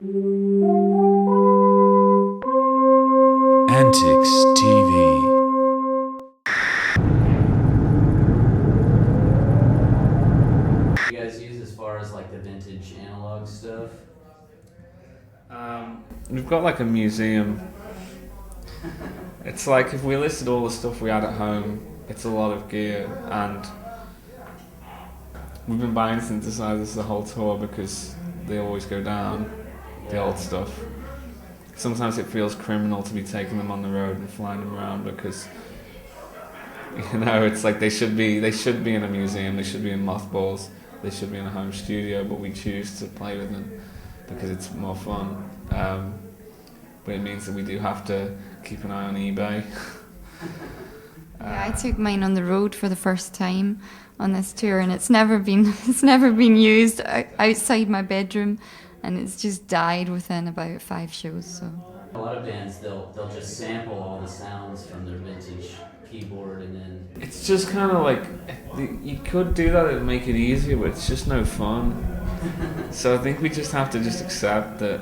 Antics TV. You guys use as far as like the vintage analog stuff? We've got like a museum. It's like if we listed all the stuff we had at home, it's a lot of gear, and we've been buying synthesizers the whole tour because they always go down, the old stuff. Sometimes it feels criminal to be taking them on the road and flying them around because, it's like they should be in a museum, they should be in mothballs, they should be in a home studio, but we choose to play with them because it's more fun. But it means that we do have to keep an eye on eBay. Yeah, I took mine on the road for the first time on this tour, and it's never been used outside my bedroom, and it's just died within about 5 shows. So A lot of bands they'll just sample all the sounds from their vintage keyboard and then It's just kind of like, you could do that, it'd make it easier, but it's just no fun. So I think we just have to just accept that,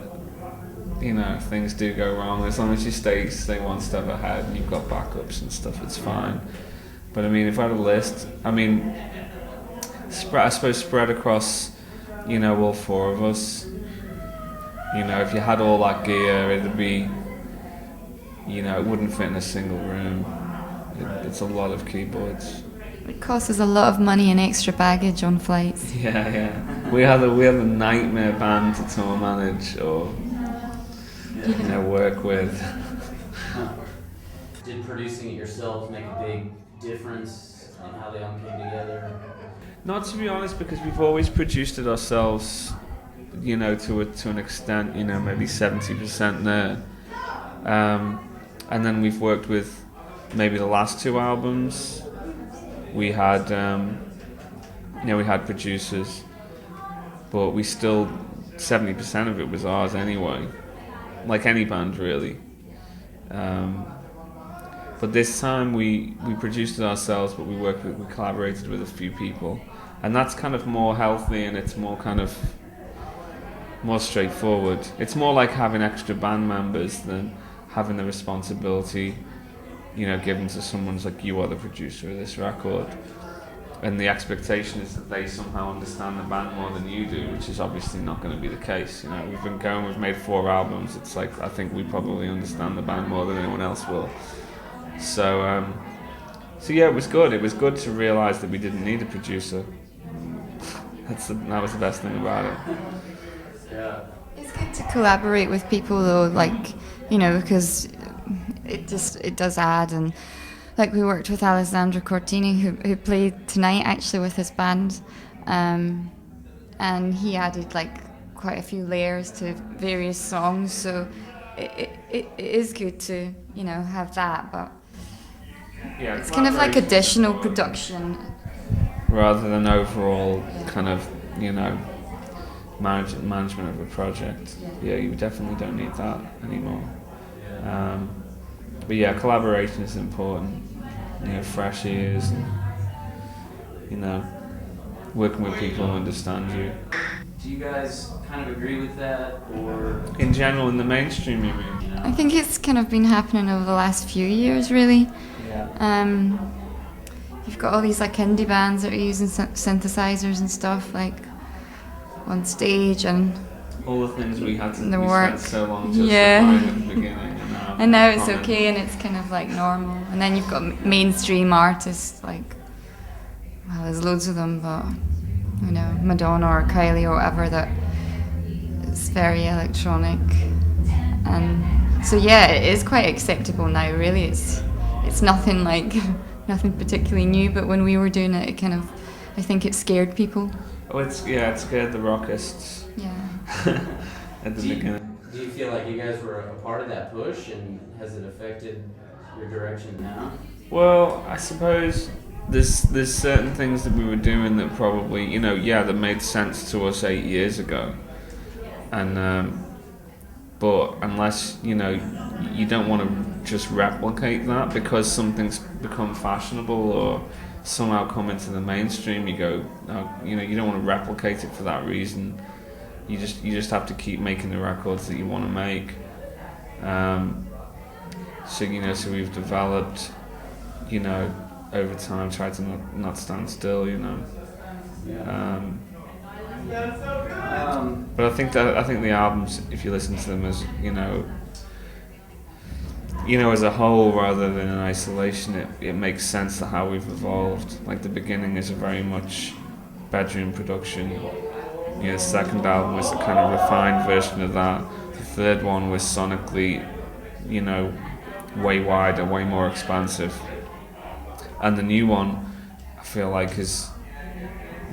things do go wrong. As long as you stay one step ahead and you've got backups and stuff, it's fine. But I mean, if I had a list, I suppose spread across, all 4 of us. If you had all that gear, it'd be, it wouldn't fit in a single room. It's a lot of keyboards. it costs us a lot of money and extra baggage on flights. Yeah. We had a nightmare band to tour manage or work with. did producing it yourself make a big difference in how they all came together? Not to be honest, because we've always produced it ourselves, to an extent, maybe 70% there. And then we've worked with maybe the last 2 albums. We had, we had producers, but we still, 70% of it was ours anyway, like any band really. But this time we produced it ourselves, but we collaborated with a few people, and that's kind of more healthy and it's more kind of more straightforward. It's more like having extra band members than having the responsibility, given to someone's like, you are the producer of this record, and the expectation is that they somehow understand the band more than you do, which is obviously not going to be the case. We've made 4 albums. It's like, I think we probably understand the band more than anyone else will. So yeah, it was good. It was good to realise that we didn't need a producer. That was the best thing about it. Yeah. It's good to collaborate with people though, because it does add. And like, we worked with Alessandro Cortini, who played tonight actually with his band, and he added like quite a few layers to various songs. So it is good to have that, but Yeah, it's kind of like additional production rather than overall kind of management of a project. Yeah, you definitely don't need that anymore. But yeah, collaboration is important. Fresh ears, and working with people who understand you. Do you guys kind of agree with that, or In general, in the mainstream, you mean? I think it's kind of been happening over the last few years, really. Yeah. You've got all these like indie bands that are using synthesizers and stuff like on stage, and All the things we had to The we work. spent so long justifying Yeah. at the beginning. and now it's common. okay and it's kind of like normal. And then you've got mainstream artists like, well, there's loads of them, but Madonna or Kylie or whatever, that it's very electronic, and so yeah, it is quite acceptable now. Really, it's nothing like nothing particularly new. But when we were doing it, I think it scared people. Oh, it scared the rockists Yeah. at the Do you- beginning. do you feel like you guys were a part of that push, and has it affected your direction now? Well, I suppose there's certain things that we were doing that probably, that made sense to us 8 years ago, and but unless you don't want to just replicate that because something's become fashionable or somehow come into the mainstream, you go, you don't want to replicate it for that reason. you just have to keep making the records that you want to make. So we've developed, over time, tried to not stand still, But I think the albums, if you listen to them as as a whole rather than in isolation, it makes sense to how we've evolved. Like the beginning is a very much bedroom production. The second album was a kind of refined version of that. The third one was sonically, way wider, way more expansive. And the new one, I feel like, is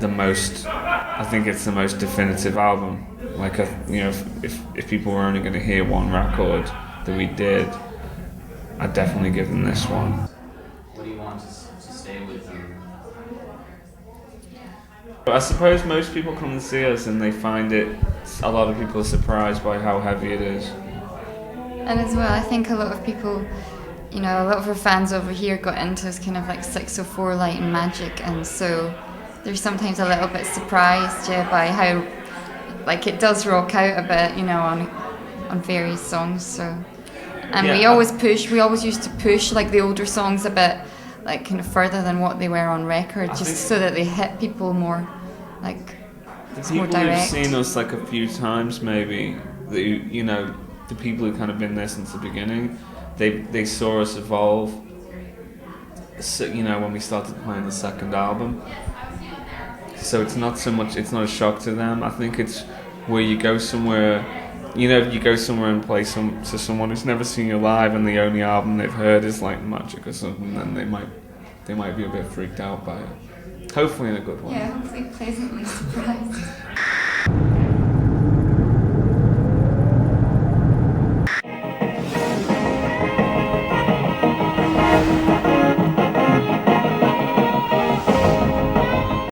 the most. I think it's the most definitive album. Like, if people were only going to hear one record that we did, I'd definitely give them this one. What do you want to stay with them? But I suppose most people come and see us and they find it. A lot of people are surprised by how heavy it is. And as well, I think a lot of people, a lot of our fans over here got into us kind of like 604 Light and Magic, and so they're sometimes a little bit surprised by how, like, it does rock out a bit, on various songs. So, and we always used to push like the older songs a bit, like kind of further than what they were on record, just so that they hit people more, like it's more direct. People who've seen us like a few times, maybe, the people who've kind of been there since the beginning, they saw us evolve. So, when we started playing the second album. So it's not a shock to them. I think it's where you go somewhere, you go somewhere and play to someone who's never seen you live and the only album they've heard is like Magic or something, then they might be a bit freaked out by it. Hopefully in a good way. Yeah, hopefully pleasantly surprised.